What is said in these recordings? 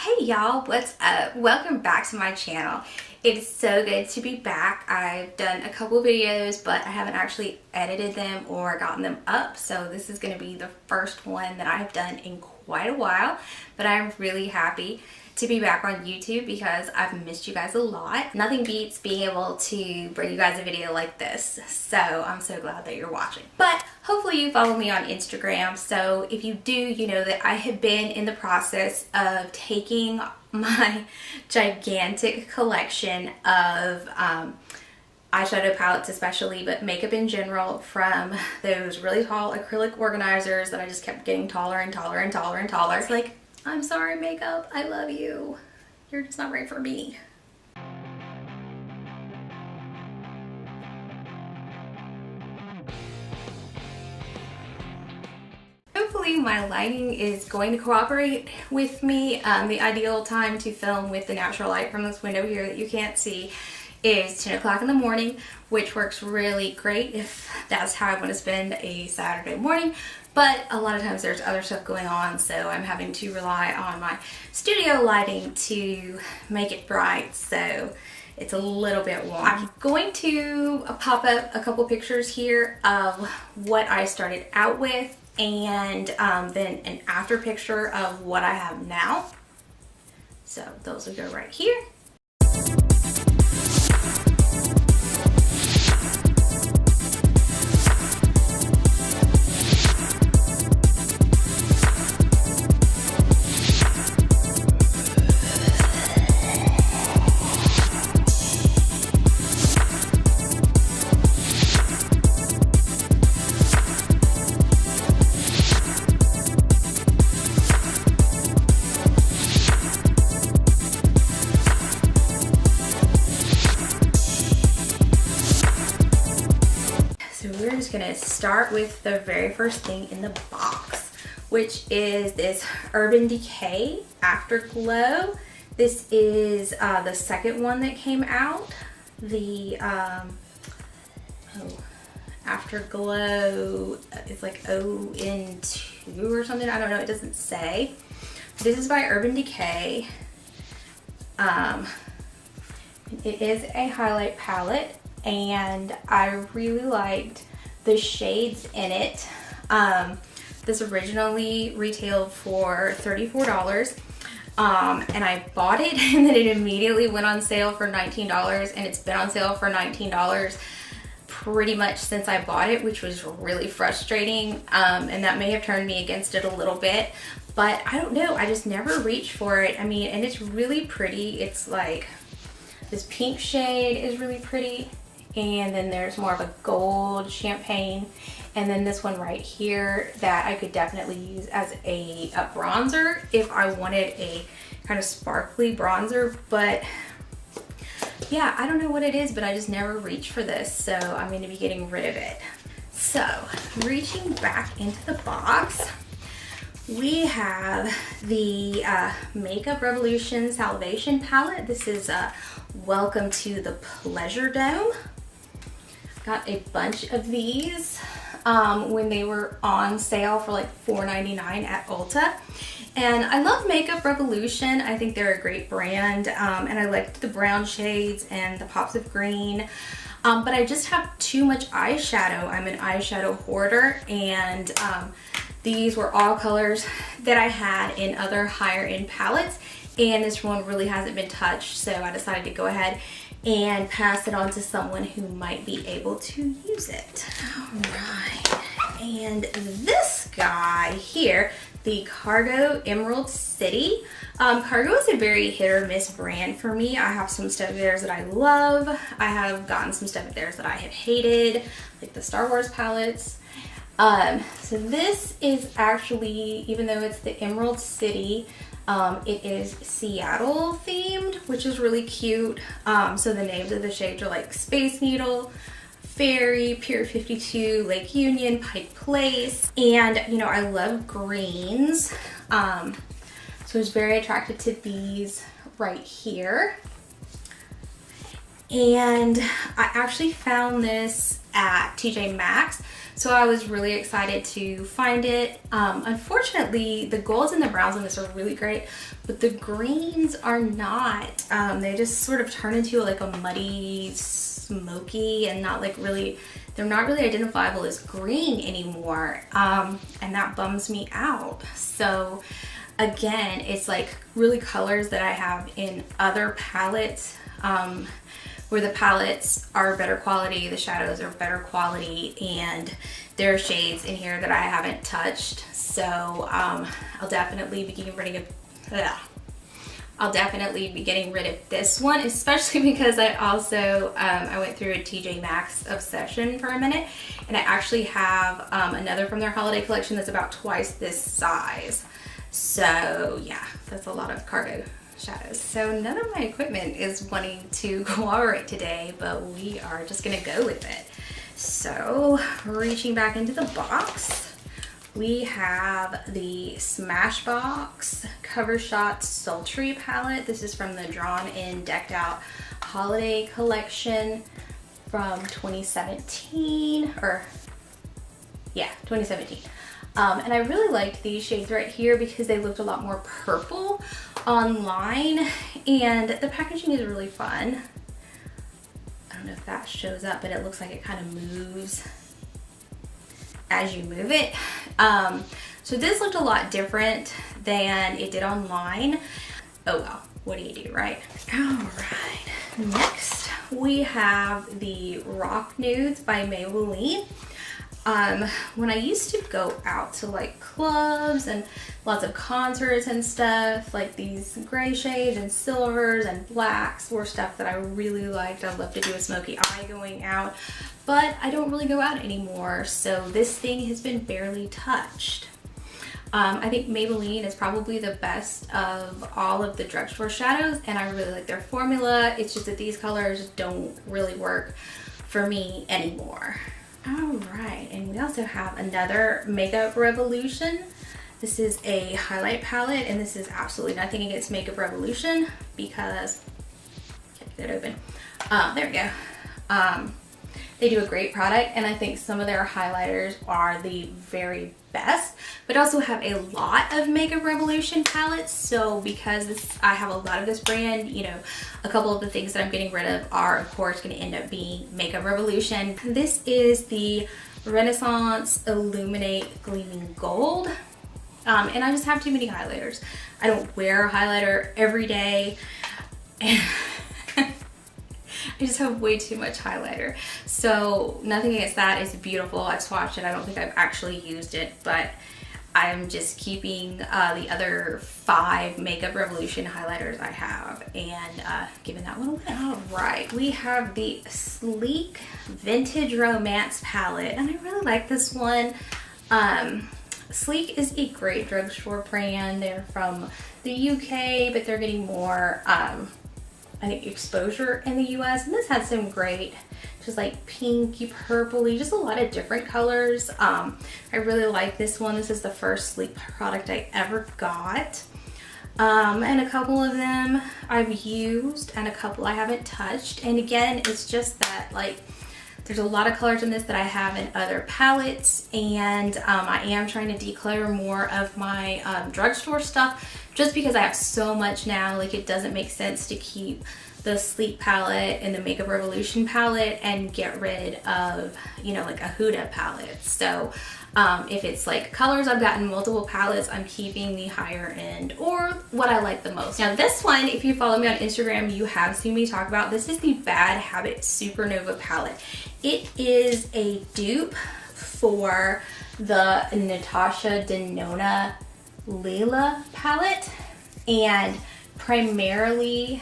Hey y'all, what's up? Welcome back to my channel. It's so good to be back. I've done a couple videos, but I haven't actually edited them or gotten them up, so this is going to be the first one that I've done in quite a while, but I'm really happy to be back on YouTube because I've missed you guys a lot. Nothing beats being able to bring you guys a video like this, so I'm so glad that you're watching. But hopefully you follow me on Instagram, so if you do, you know that I have been in the process of taking my gigantic collection of eyeshadow palettes especially, but makeup in general, from those really tall acrylic organizers that I just kept getting taller and taller and taller and taller. It's like, I'm sorry makeup, I love you. You're just not right for me. Hopefully my lighting is going to cooperate with me. The ideal time to film with the natural light from this window here that you can't see is 10 o'clock in the morning, which works really great if that's how I want to spend a Saturday morning. But a lot of times there's other stuff going on, so I'm having to rely on my studio lighting to make it bright, so it's a little bit warm. I'm going to pop up a couple pictures here of what I started out with, and then an after picture of what I have now. So those will go right here. Gonna start with the very first thing in the box, which is this Urban Decay Afterglow. This is the second one that came out. The Afterglow is like ON2 or something, I don't know, it doesn't say. This is by Urban Decay. It is a highlight palette, and I really liked the shades in it. This originally retailed for $34, and I bought it and then it immediately went on sale for $19, and it's been on sale for $19 pretty much since I bought it, which was really frustrating, and that may have turned me against it a little bit, but I don't know, I just never reached for it. I mean, and it's really pretty. It's like this pink shade is really pretty, and then there's more of a gold champagne, and then this one right here that I could definitely use as a bronzer if I wanted a kind of sparkly bronzer. But yeah, I don't know what it is, but I just never reach for this, so I'm going to be getting rid of it. So reaching back into the box, we have the Makeup Revolution Salvation palette. This is Welcome to the Pleasure Dome. Got a bunch of these when they were on sale for like $4.99 at Ulta. And I love Makeup Revolution. I think they're a great brand, and I liked the brown shades and the pops of green. But I just have too much eyeshadow. I'm an eyeshadow hoarder, and these were all colors that I had in other higher end palettes, and this one really hasn't been touched, so I decided to go ahead and pass it on to someone who might be able to use it. Alright, and this guy here, the Cargo Emerald City. Cargo is a very hit or miss brand for me. I have some stuff of theirs that I love. I have gotten some stuff of theirs that I have hated, like the Star Wars palettes. So this is actually, even though it's the Emerald City, it is Seattle themed, which is really cute. So the names of the shades are like Space Needle, Fairy, Pier 52, Lake Union, Pike Place, and you know, I love greens. So I was very attracted to these right here. And I actually found this at TJ Maxx, so I was really excited to find it. Unfortunately, the golds and the browns in this are really great, but the greens are not. They just sort of turn into like a muddy, smoky, and not like really, they're not really identifiable as green anymore, and that bums me out. So again, it's like really colors that I have in other palettes, where the palettes are better quality, the shadows are better quality, and there are shades in here that I haven't touched. So I'll definitely be getting rid of this one, especially because I also I went through a TJ Maxx obsession for a minute, and I actually have another from their holiday collection that's about twice this size. So yeah, that's a lot of cargo shadows. So none of my equipment is wanting to cooperate today, but we are just gonna go with it. So reaching back into the box, we have the Smashbox Cover Shot Sultry palette. This is from the Drawn In Decked Out holiday collection from 2017, or yeah, 2017. And I really liked these shades right here because they looked a lot more purple online, and the packaging is really fun. I don't know if that shows up, but it looks like it kind of moves as you move it. So this looked a lot different than it did online. Oh well, what do you do, right? All right, next we have the Rock Nudes by Maybelline. When I used to go out to like clubs and lots of concerts and stuff, like these gray shades and silvers and blacks were stuff that I really liked. I love to do a smoky eye going out, but I don't really go out anymore, so this thing has been barely touched. I think Maybelline is probably the best of all of the drugstore shadows, and I really like their formula. It's just that these colors don't really work for me anymore. All right, and we also have another Makeup Revolution. This is a highlight palette, and this is absolutely nothing against Makeup Revolution because, can't get it open. There we go. They do a great product, and I think some of their highlighters are the very best, but also have a lot of Makeup Revolution palettes. So because I have a lot of this brand, you know, a couple of the things that I'm getting rid of are of course going to end up being Makeup Revolution. This is the Renaissance Illuminate Gleaming Gold, and I just have too many highlighters. I don't wear a highlighter every day, and I just have way too much highlighter. So nothing against that. It's beautiful. I've swatched it. I don't think I've actually used it, but I'm just keeping the other 5 Makeup Revolution highlighters I have and giving that one away. All right, we have the Sleek Vintage Romance palette, and I really like this one. Sleek is a great drugstore brand. They're from the UK, but they're getting more I think exposure in the US, and this has some great, just like pinky, purpley, just a lot of different colors. I really like this one. This is the first Sleek product I ever got. And a couple of them I've used and a couple I haven't touched. And again, it's just that like there's a lot of colors in this that I have in other palettes, and I am trying to declutter more of my drugstore stuff just because I have so much now. Like it doesn't make sense to keep the Sleek palette and the Makeup Revolution palette and get rid of, you know, like a Huda palette. So if it's like colors, I've gotten multiple palettes, I'm keeping the higher end or what I like the most. Now this one, if you follow me on Instagram, you have seen me talk about. This is the Bad Habit Supernova palette. It is a dupe for the Natasha Denona Leila palette, and primarily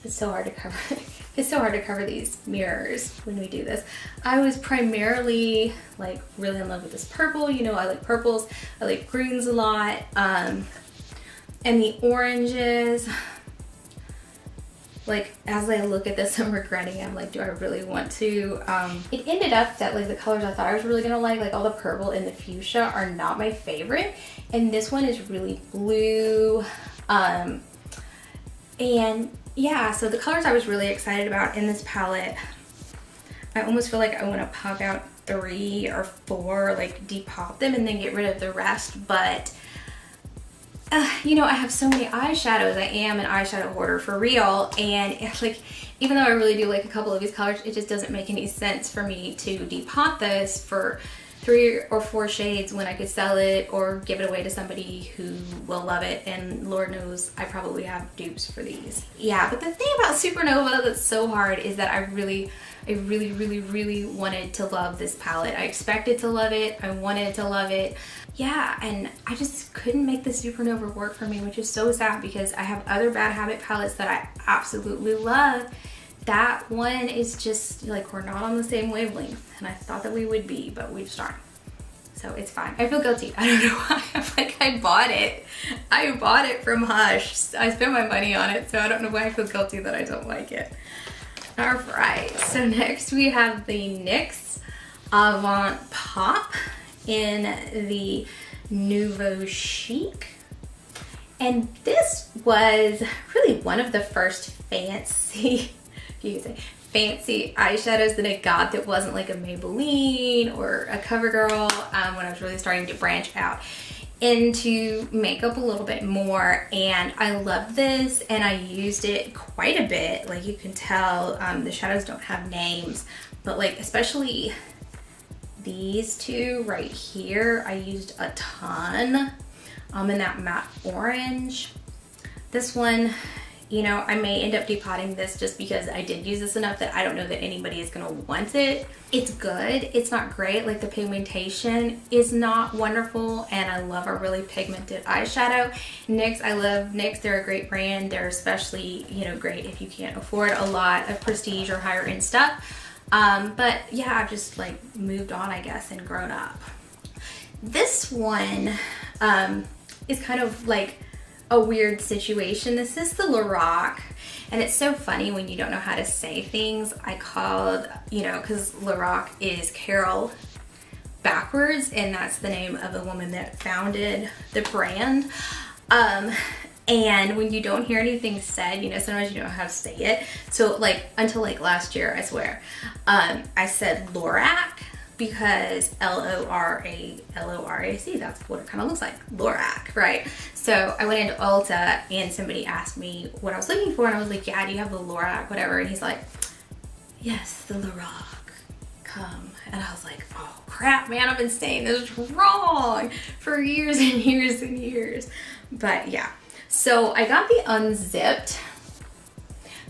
it's so hard to cover. It's so hard to cover these mirrors when we do this. I was primarily like really in love with this purple. You know, I like purples. I like greens a lot. And the oranges, like as I look at this, I'm regretting it. I'm like, do I really want to? It ended up that like the colors I thought I was really gonna like all the purple and the fuchsia are not my favorite. And this one is really blue. And yeah, so the colors I was really excited about in this palette, I almost feel like I want to pop out 3 or 4, like depop them and then get rid of the rest. But you know, I have so many eyeshadows. I am an eyeshadow hoarder for real, and it's like, even though I really do like a couple of these colors, it just doesn't make any sense for me to depot this for 3 or 4 shades when I could sell it or give it away to somebody who will love it. And Lord knows I probably have dupes for these. Yeah, but the thing about Supernova that's so hard is that I really wanted to love this palette. I expected to love it. I wanted to love it. Yeah, and I just couldn't make the Supernova work for me, which is so sad because I have other Bad Habit palettes that I absolutely love. That one is just like, we're not on the same wavelength, and I thought that we would be, but we just aren't. So it's fine. I feel guilty. I don't know why. I'm like, I bought it. I bought it from Hush. I spent my money on it, so I don't know why I feel guilty that I don't like it. All right, so next we have the NYX Avant Pop in the Nouveau Chic. And this was really one of the first fancy, you can say, fancy eyeshadows that I got that wasn't like a Maybelline or a CoverGirl when I was really starting to branch out into makeup a little bit more. And I love this, and I used it quite a bit. Like, you can tell the shadows don't have names, but like especially these two right here, I used a ton in that matte orange. This one, you know, I may end up depotting this just because I did use this enough that I don't know that anybody is gonna want it. It's good, it's not great. Like, the pigmentation is not wonderful, and I love a really pigmented eyeshadow. NYX, I love NYX. They're a great brand. They're especially, you know, great if you can't afford a lot of prestige or higher end stuff. But yeah, I've just like moved on, I guess, and grown up. This one is kind of like a weird situation. This is the Lorac, and it's so funny when you don't know how to say things. I called, you know, because Lorac is Carol backwards, and that's the name of the woman that founded the brand. And when you don't hear anything said, you know, sometimes you don't know how to say it. So like, until like last year, I swear, I said Lorac because L-O-R-A-C, that's what it kind of looks like, Lorac, right? So I went into Ulta and somebody asked me what I was looking for, and I was like, yeah, do you have the Lorac, whatever? And he's like, yes, the Lorac, come. And I was like, oh crap, man, I've been saying this wrong for years and years and years. But yeah. So I got the unzipped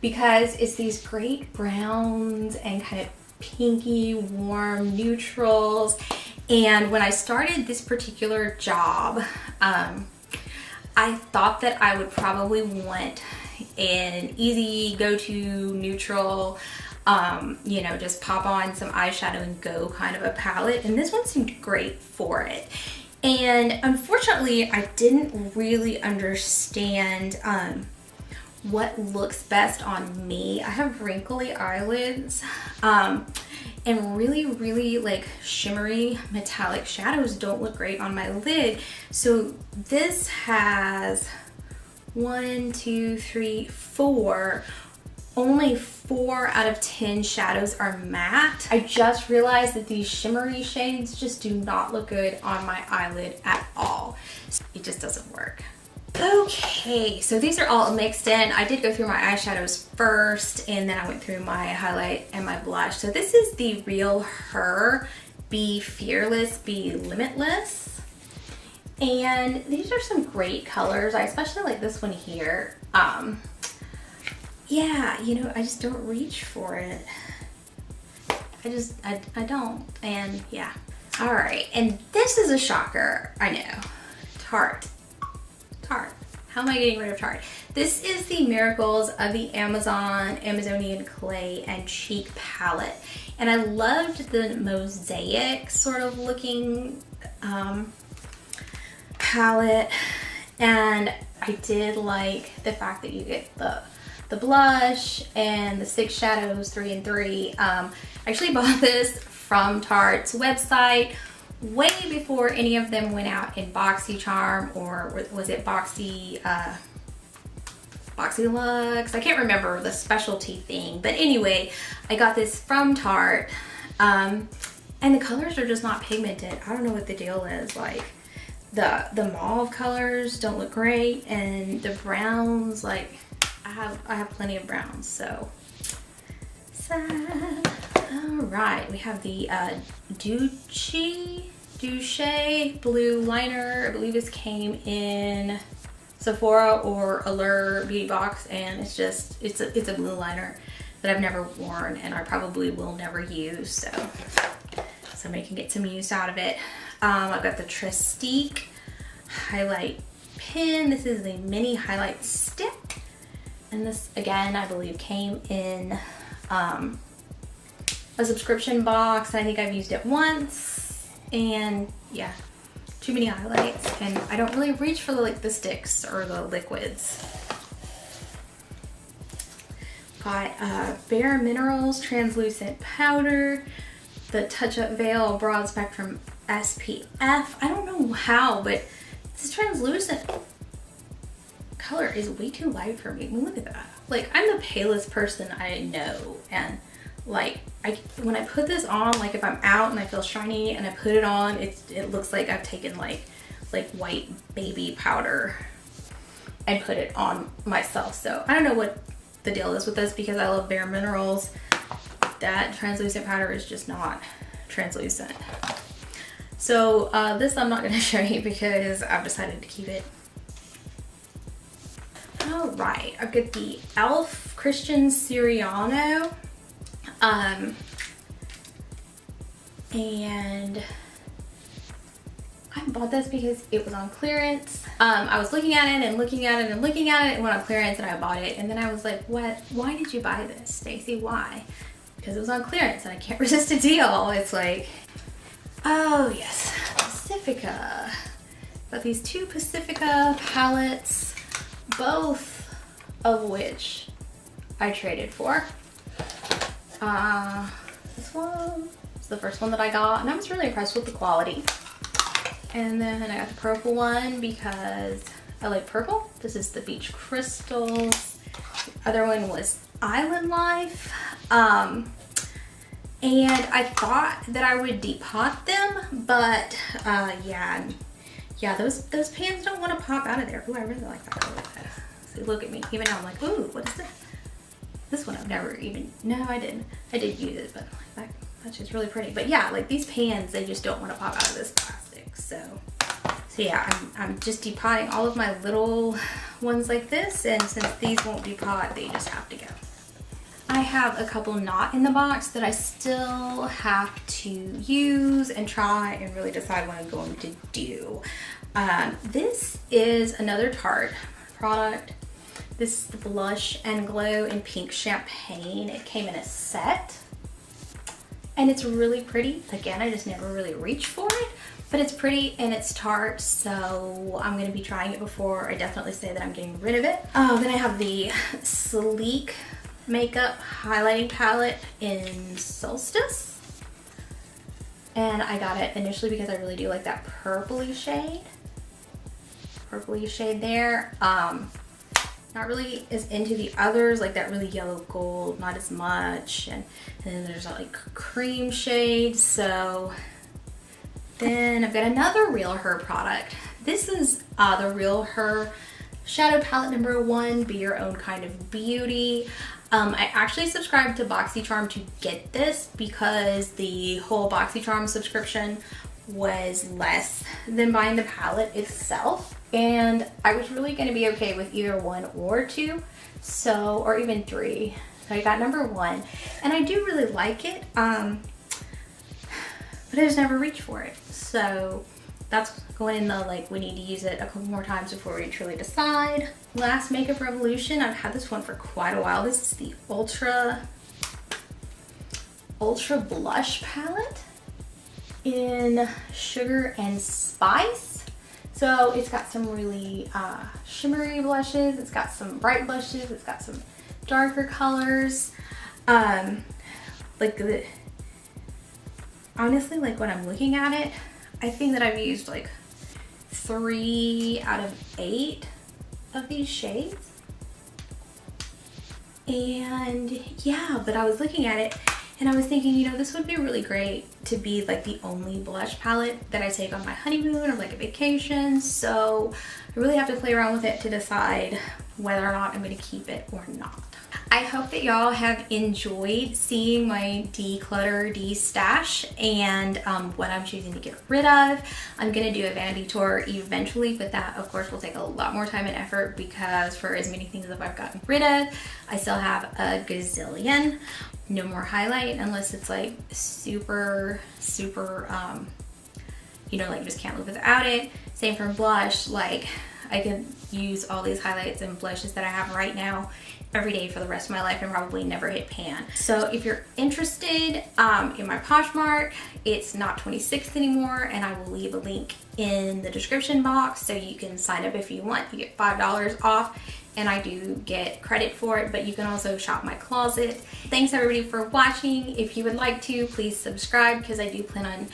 because it's these great browns and kind of pinky, warm neutrals. And when I started this particular job, I thought that I would probably want an easy go-to neutral, you know, just pop on some eyeshadow and go kind of a palette. And this one seemed great for it. And unfortunately, I didn't really understand what looks best on me. I have wrinkly eyelids, and really like shimmery metallic shadows don't look great on my lid. So this has 1, 2, 3, 4. Only 4 out of 10 shadows are matte. I just realized that these shimmery shades just do not look good on my eyelid at all. It just doesn't work. Okay, so these are all mixed in. I did go through my eyeshadows first, and then I went through my highlight and my blush. So this is the Real Her Be Fearless, Be Limitless. And these are some great colors. I especially like this one here. Yeah, you know, I just don't reach for it. I don't, and yeah. All right, and this is a shocker, I know. Tarte. How am I getting rid of Tarte? This is the Miracles of the Amazonian Clay and Cheek palette. And I loved the mosaic sort of looking palette. And I did like the fact that you get the blush and the 6 shadows, 3 and 3. I actually bought this from Tarte's website way before any of them went out in BoxyCharm, or was it Boxy, Boxy Luxe. I can't remember the specialty thing, but anyway, I got this from Tarte, and the colors are just not pigmented. I don't know what the deal is. Like the mauve colors don't look great, and the browns, like I have plenty of browns, so sad. All right, we have the Douche blue liner. I believe this came in Sephora or Allure beauty box, and it's a blue liner that I've never worn and I probably will never use, so somebody can get some use out of it. I've got the Trestique highlight pen. This is the mini highlight stick, and this again I believe came in a subscription box. I think I've used it once, and yeah, too many highlights, and I don't really reach for the sticks or the liquids. Got bareminerals translucent powder, the touch up veil broad spectrum SPF. I don't know how, but this translucent color is way too light for me. I mean, look at that. Like, I'm the palest person I know, and like when I put this on, like if I'm out and I feel shiny and I put it on, it looks like I've taken like white baby powder and put it on myself. So I don't know what the deal is with this, because I love Bare Minerals. That translucent powder is just not translucent. So this I'm not going to show you because I've decided to keep it. All right, I've got the e.l.f. Christian Siriano. And I bought this because it was on clearance. I was looking at it and looking at it and looking at it, and went on clearance, and I bought it. And then I was like, what? Why did you buy this, Stacey? Why? Because it was on clearance and I can't resist a deal. It's like, oh yes, Pacifica. Got these two Pacifica palettes, both of which I traded for. This one is the first one that I got, and I was really impressed with the quality. And then I got the purple one because I like purple. This is the Beach Crystals. The other one was Island Life. And I thought that I would depot them, but yeah, those pans don't want to pop out of there. Ooh, I really like that color. So look at me. Even now I'm like, ooh, what is this? This one I've never even, no, I didn't. I did use it, but that's just really pretty. But yeah, like these pans, they just don't want to pop out of this plastic. So yeah, I'm just depotting all of my little ones like this, and since these won't depot, they just have to go. I have a couple not in the box that I still have to use and try and really decide what I'm going to do. This is another Tarte product. This is the Blush and Glow in Pink Champagne. It came in a set, and it's really pretty. Again, I just never really reach for it, but it's pretty and it's Tarte, so I'm going to be trying it before I definitely say that I'm getting rid of it. Then I have the Sleek Makeup Highlighting Palette in Solstice, and I got it initially because I really do like that purpley shade there. Not really as into the others, like that really yellow gold, not as much, and then there's like cream shades. So then I've got another Real Her product. This is the Real Her Shadow Palette number 1, Be Your Own Kind of Beauty. I actually subscribed to BoxyCharm to get this because the whole BoxyCharm subscription was less than buying the palette itself, and I was really going to be okay with either 1 or 2, so, or even 3. So I got number 1, and I do really like it, but I just never reach for it. So that's going in the like, we need to use it a couple more times before we truly decide. Last Makeup Revolution. I've had this one for quite a while. This is the Ultra Blush palette in Sugar and Spice. So it's got some really shimmery blushes, it's got some bright blushes, it's got some darker colors. Honestly, like when I'm looking at it, I think that I've used like 3 out of 8 of these shades. And yeah, but I was looking at it and I was thinking, you know, this would be really great to be like the only blush palette that I take on my honeymoon or like a vacation. So I really have to play around with it to decide whether or not I'm going to keep it or not. I hope that y'all have enjoyed seeing my declutter, de-stash, and what I'm choosing to get rid of. I'm going to do a vanity tour eventually, but that of course will take a lot more time and effort because for as many things as I've gotten rid of, I still have a gazillion. No more highlight unless it's like super, you know, like just can't live without it. Same for blush, like I can use all these highlights and blushes that I have right now every day for the rest of my life and probably never hit pan. So if you're interested in my Poshmark, it's not 26 anymore, and I will leave a link in the description box so you can sign up if you want. You get $5 off and I do get credit for it, but you can also shop my closet. Thanks everybody for watching. If you would like to, please subscribe because I do plan on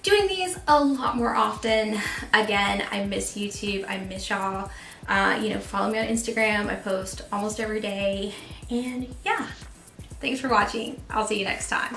doing these a lot more often. Again, I miss YouTube. I miss y'all. You know, follow me on Instagram. I post almost every day. And yeah, thanks for watching. I'll see you next time.